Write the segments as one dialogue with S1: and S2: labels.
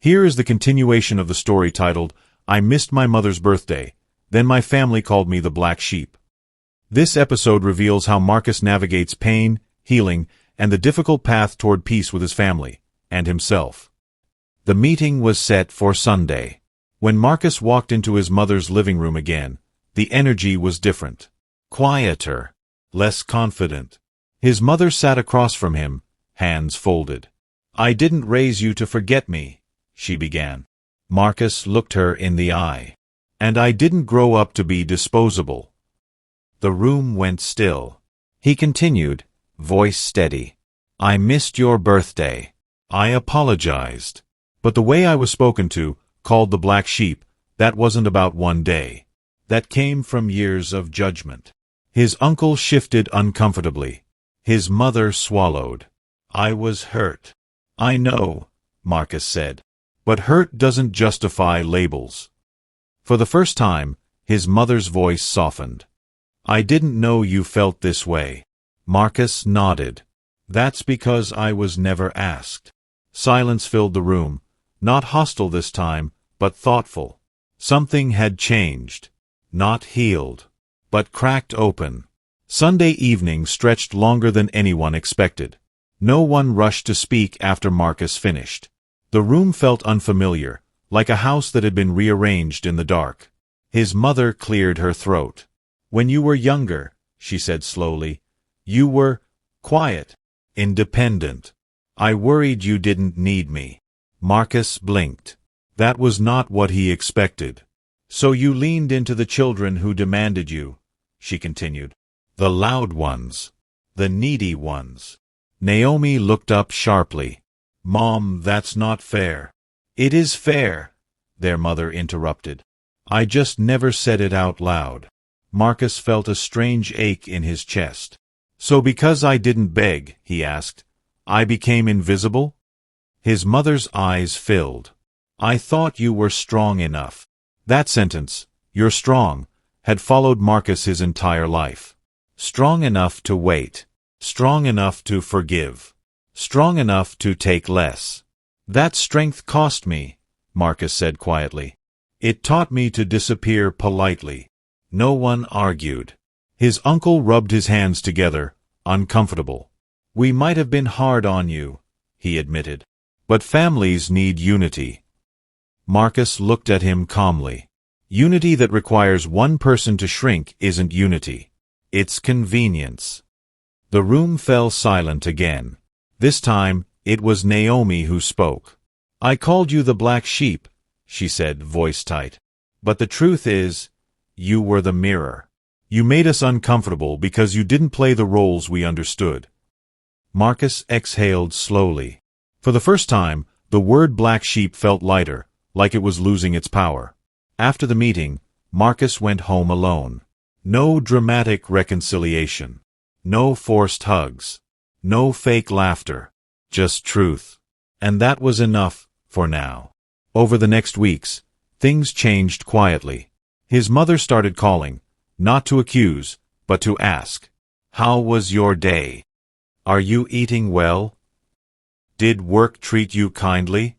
S1: Here is the continuation of the story titled, I Missed My Mother's Birthday, Then My Family Called Me the Black Sheep. This episode reveals how Marcus navigates pain, healing, and the difficult path toward peace with his family, and himself. The meeting was set for Sunday. When Marcus walked into his mother's living room again, the energy was different. Quieter. Less confident. His mother sat across from him, hands folded. I didn't raise you to forget me, she began. Marcus looked her in the eye. And I didn't grow up to be disposable. The room went still. He continued, voice steady. I missed your birthday. I apologized. But the way I was spoken to, called the black sheep, that wasn't about one day. That came from years of judgment. His uncle shifted uncomfortably. His mother swallowed. I was hurt. I know, Marcus said. But hurt doesn't justify labels. For the first time, his mother's voice softened. I didn't know you felt this way. Marcus nodded. That's because I was never asked. Silence filled the room, not hostile this time, but thoughtful. Something had changed. Not healed, but cracked open. Sunday evening stretched longer than anyone expected. No one rushed to speak after Marcus finished. The room felt unfamiliar, like a house that had been rearranged in the dark. His mother cleared her throat. When you were younger, she said slowly, you were quiet, independent. I worried you didn't need me. Marcus blinked. That was not what he expected. So you leaned into the children who demanded you, she continued. The loud ones. The needy ones. Naomi looked up sharply. Mom, that's not fair. It is fair, their mother interrupted. I just never said it out loud. Marcus felt a strange ache in his chest. So because I didn't beg, he asked, I became invisible? His mother's eyes filled. I thought you were strong enough. That sentence, you're strong, had followed Marcus his entire life. Strong enough to wait. Strong enough to forgive. Strong enough to take less. That strength cost me, Marcus said quietly. It taught me to disappear politely. No one argued. His uncle rubbed his hands together, uncomfortable. We might have been hard on you, he admitted. But families need unity. Marcus looked at him calmly. Unity that requires one person to shrink isn't unity. It's convenience. The room fell silent again. This time, it was Naomi who spoke. I called you the black sheep, she said, voice tight. But the truth is, you were the mirror. You made us uncomfortable because you didn't play the roles we understood. Marcus exhaled slowly. For the first time, the word black sheep felt lighter, like it was losing its power. After the meeting, Marcus went home alone. No dramatic reconciliation. No forced hugs. No fake laughter. Just truth. And that was enough, for now. Over the next weeks, things changed quietly. His mother started calling, not to accuse, but to ask. How was your day? Are you eating well? Did work treat you kindly?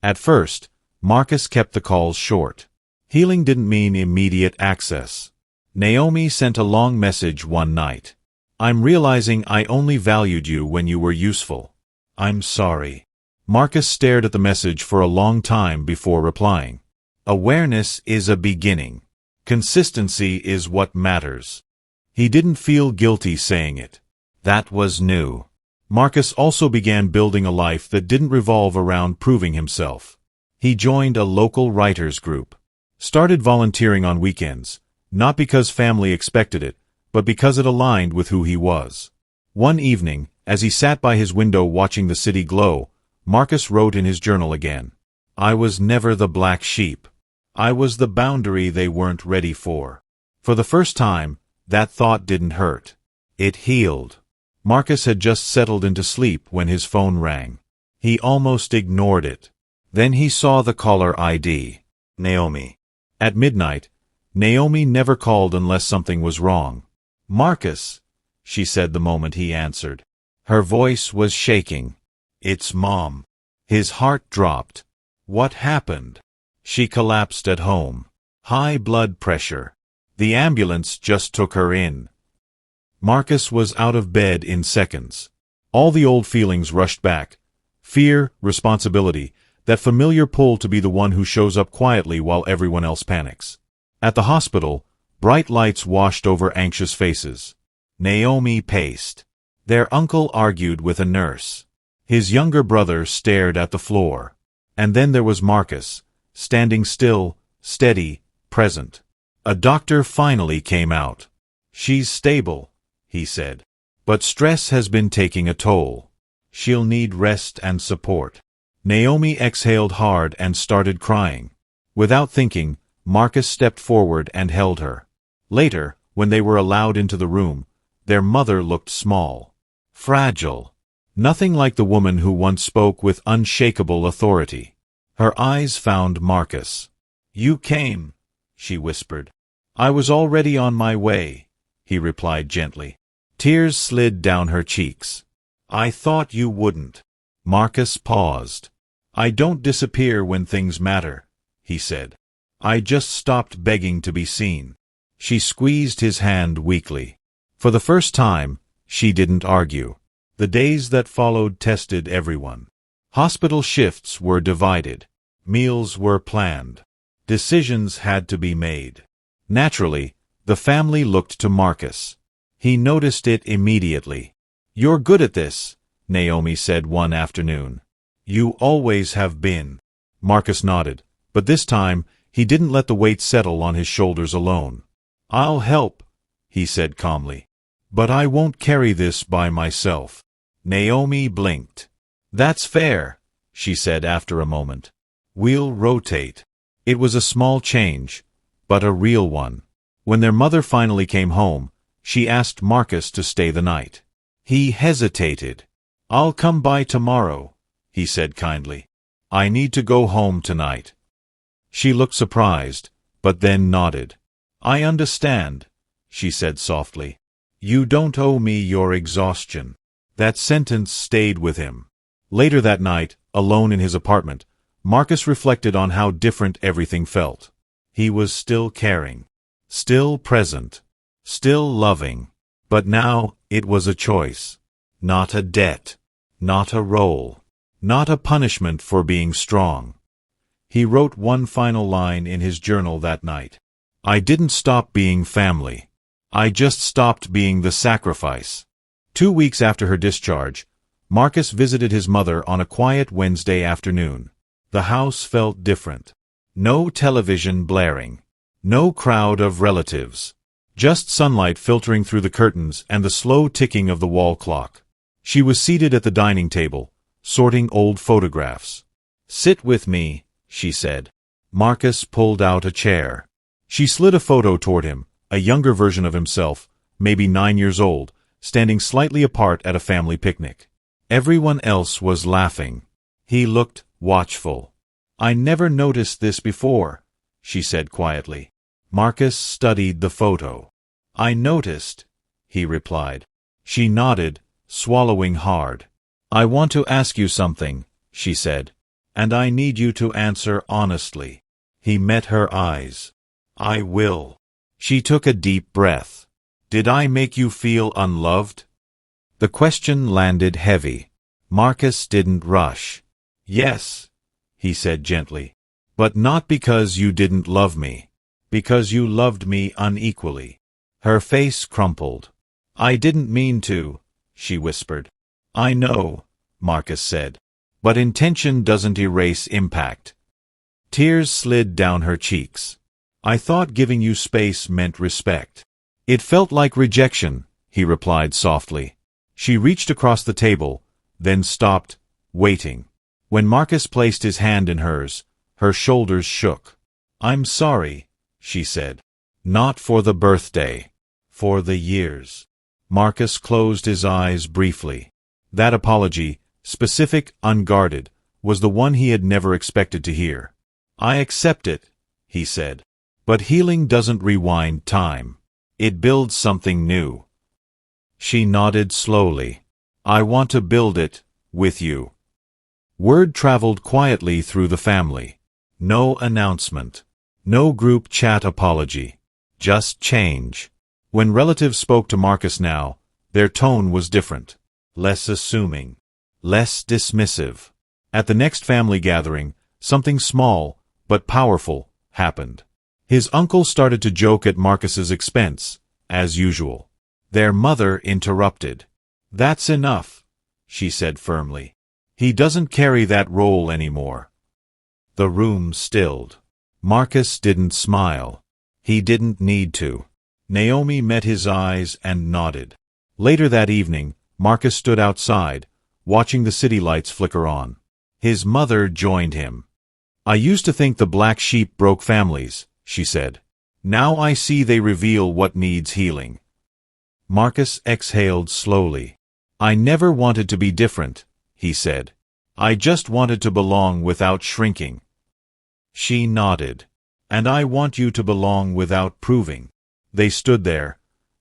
S1: At first, Marcus kept the calls short. Healing didn't mean immediate access. Naomi sent a long message one night. I'm realizing I only valued you when you were useful. I'm sorry. Marcus stared at the message for a long time before replying. Awareness is a beginning. Consistency is what matters. He didn't feel guilty saying it. That was new. Marcus also began building a life that didn't revolve around proving himself. He joined a local writers group. Started volunteering on weekends, not because family expected it, but because it aligned with who he was. One evening, as he sat by his window watching the city glow, Marcus wrote in his journal again. I was never the black sheep. I was the boundary they weren't ready for. For the first time, that thought didn't hurt. It healed. Marcus had just settled into sleep when his phone rang. He almost ignored it. Then he saw the caller ID. Naomi. At midnight, Naomi never called unless something was wrong. Marcus, she said the moment he answered. Her voice was shaking. It's Mom. His heart dropped. What happened? She collapsed at home. High blood pressure. The ambulance just took her in. Marcus was out of bed in seconds. All the old feelings rushed back. Fear, responsibility, that familiar pull to be the one who shows up quietly while everyone else panics. At the hospital, bright lights washed over anxious faces. Naomi paced. Their uncle argued with a nurse. His younger brother stared at the floor. And then there was Marcus, standing still, steady, present. A doctor finally came out. She's stable, he said. But stress has been taking a toll. She'll need rest and support. Naomi exhaled hard and started crying. Without thinking, Marcus stepped forward and held her. Later, when they were allowed into the room, their mother looked small. Fragile. Nothing like the woman who once spoke with unshakable authority. Her eyes found Marcus. "You came," she whispered. "I was already on my way," he replied gently. Tears slid down her cheeks. "I thought you wouldn't." Marcus paused. "I don't disappear when things matter," he said. "I just stopped begging to be seen." She squeezed his hand weakly. For the first time, she didn't argue. The days that followed tested everyone. Hospital shifts were divided. Meals were planned. Decisions had to be made. Naturally, the family looked to Marcus. He noticed it immediately. "You're good at this," Naomi said one afternoon. "You always have been." Marcus nodded, but this time he didn't let the weight settle on his shoulders alone. "I'll help," he said calmly. "But I won't carry this by myself." Naomi blinked. "That's fair," she said after a moment. "We'll rotate." It was a small change, but a real one. When their mother finally came home, she asked Marcus to stay the night. He hesitated. "I'll come by tomorrow," he said kindly. "I need to go home tonight." She looked surprised, but then nodded. "I understand," she said softly. "You don't owe me your exhaustion." That sentence stayed with him. Later that night, alone in his apartment, Marcus reflected on how different everything felt. He was still caring, still present, still loving. But now it was a choice. Not a debt, not a role, not a punishment for being strong. He wrote one final line in his journal that night. "I didn't stop being family. I just stopped being the sacrifice." 2 weeks after her discharge, Marcus visited his mother on a quiet Wednesday afternoon. The house felt different. No television blaring. No crowd of relatives. Just sunlight filtering through the curtains and the slow ticking of the wall clock. She was seated at the dining table, sorting old photographs. "Sit with me," she said. Marcus pulled out a chair. She slid a photo toward him, a younger version of himself, maybe 9 years old, standing slightly apart at a family picnic. Everyone else was laughing. He looked watchful. "I never noticed this before," she said quietly. Marcus studied the photo. "I noticed," he replied. She nodded, swallowing hard. "I want to ask you something," she said, "and I need you to answer honestly." He met her eyes. "I will." She took a deep breath. "Did I make you feel unloved?" The question landed heavy. Marcus didn't rush. "Yes," he said gently. "But not because you didn't love me. Because you loved me unequally." Her face crumpled. "I didn't mean to," she whispered. "I know," Marcus said. "But intention doesn't erase impact." Tears slid down her cheeks. "I thought giving you space meant respect." "It felt like rejection," he replied softly. She reached across the table, then stopped, waiting. When Marcus placed his hand in hers, her shoulders shook. "I'm sorry," she said. "Not for the birthday. For the years." Marcus closed his eyes briefly. That apology, specific, unguarded, was the one he had never expected to hear. "I accept it," he said. "But healing doesn't rewind time. It builds something new." She nodded slowly. "I want to build it with you." Word traveled quietly through the family. No announcement. No group chat apology. Just change. When relatives spoke to Marcus now, their tone was different. Less assuming. Less dismissive. At the next family gathering, something small, but powerful, happened. His uncle started to joke at Marcus's expense, as usual. Their mother interrupted. "That's enough," she said firmly. "He doesn't carry that role anymore." The room stilled. Marcus didn't smile. He didn't need to. Naomi met his eyes and nodded. Later that evening, Marcus stood outside, watching the city lights flicker on. His mother joined him. "I used to think the black sheep broke families," she said. "Now I see they reveal what needs healing." Marcus exhaled slowly. "I never wanted to be different," he said. "I just wanted to belong without shrinking." She nodded. "And I want you to belong without proving." They stood there,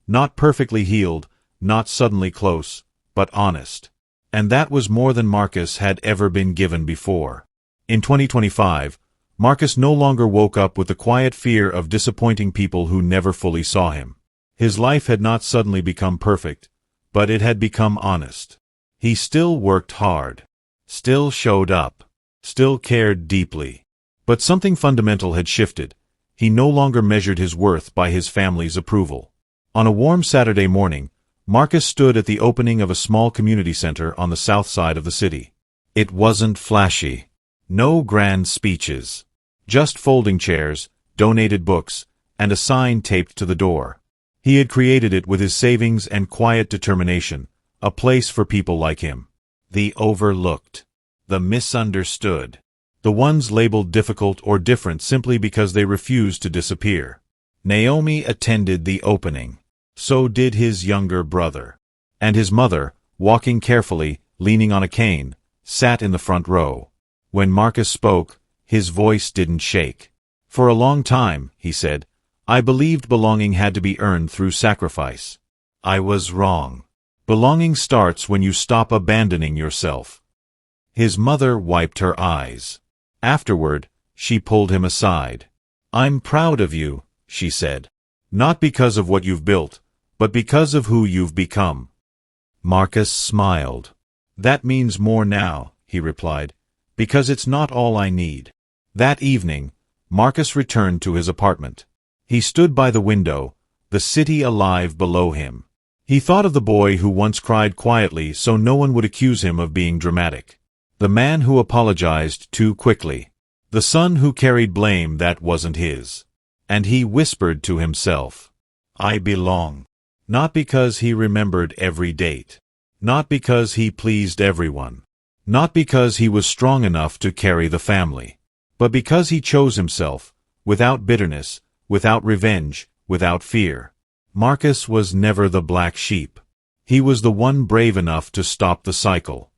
S1: not perfectly healed, not suddenly close, but honest. And that was more than Marcus had ever been given before. In 2025, Marcus no longer woke up with the quiet fear of disappointing people who never fully saw him. His life had not suddenly become perfect, but it had become honest. He still worked hard, still showed up, still cared deeply. But something fundamental had shifted. He no longer measured his worth by his family's approval. On a warm Saturday morning, Marcus stood at the opening of a small community center on the south side of the city. It wasn't flashy. No grand speeches. Just folding chairs, donated books, and a sign taped to the door. He had created it with his savings and quiet determination, a place for people like him. The overlooked. The misunderstood. The ones labeled difficult or different simply because they refused to disappear. Naomi attended the opening. So did his younger brother. And his mother, walking carefully, leaning on a cane, sat in the front row. When Marcus spoke, his voice didn't shake. "For a long time," he said, "I believed belonging had to be earned through sacrifice. I was wrong. Belonging starts when you stop abandoning yourself." His mother wiped her eyes. Afterward, she pulled him aside. "I'm proud of you," she said. "Not because of what you've built, but because of who you've become." Marcus smiled. "That means more now," he replied, "because it's not all I need." That evening, Marcus returned to his apartment. He stood by the window, the city alive below him. He thought of the boy who once cried quietly so no one would accuse him of being dramatic. The man who apologized too quickly. The son who carried blame that wasn't his. And he whispered to himself, "I belong." Not because he remembered every date. Not because he pleased everyone. Not because he was strong enough to carry the family. But because he chose himself, without bitterness, without revenge, without fear. Marcus was never the black sheep. He was the one brave enough to stop the cycle.